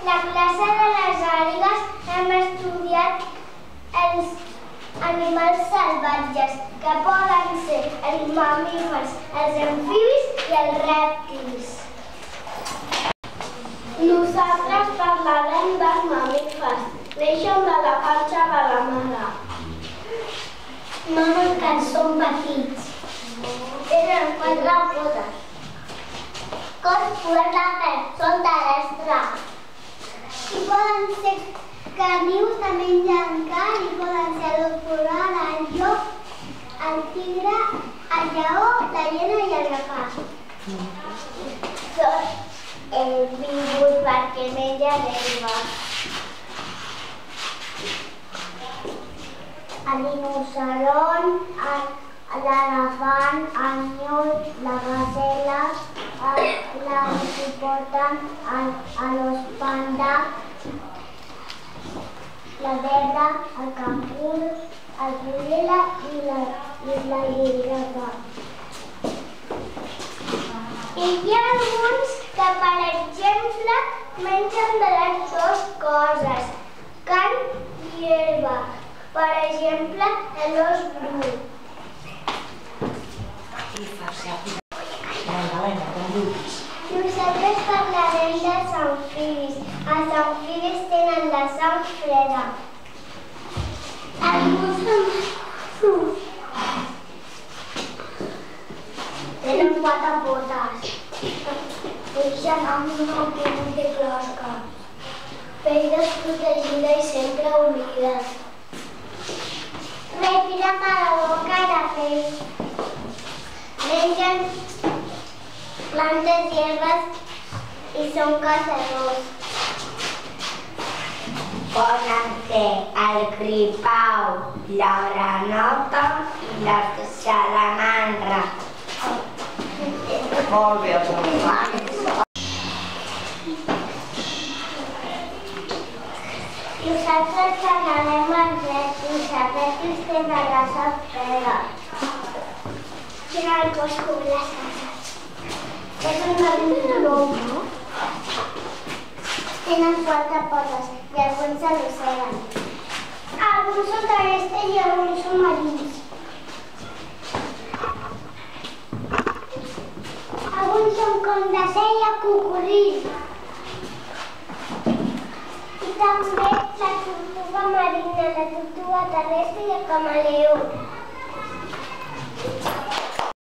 la classe de les algues hem estudiat els animals salvatges, que poden ser els mamífers, els amfibis i els rèptils. Nosaltres parlarem dels mamífers. Neixen de la panxa de la mare. Mamen quan són petits. Tenen 4 potes. Cos fuert de fer, són terrestres. I poden ser carnívors, també mengen carn, i poden ser l'ós polar, el llop, el tigre, el lleó, la hiena i el guepard. Són herbívors perquè mengen herba. El rinoceront, l'elefant, el nyul, la gacela, l'hipopòtam, l'ós panda, la zebra, el cangur, el goril·la i la girafa. I hi ha alguns que, per exemple, mengen de les dues coses, carn i herba. Per exemple, l'ós bru. Nosaltres parlarem dels amfibis. Els amfibis tenen la sang freda. Tenen 4 potes. Neixen amb un contingut de closca. Pell desprotegida i sempre humida. Respira per la boca i la pell. Mengen plantes i herbes i són caçadors. Poden ser el gripau, la granota i la salamandra. Molt bé, apuntat. Nosaltres parlarem amb rèptils. Els rèptils tenen la sang freda. Tenen el cos com les cases. És un mamífer, no? Tenen 4 potes i alguns s'arrosseguen. Alguns són terrestres i alguns són marins. Alguns són com de cella, cocodril. I també la tortuga marina, la tortuga terrestre i el camaleó.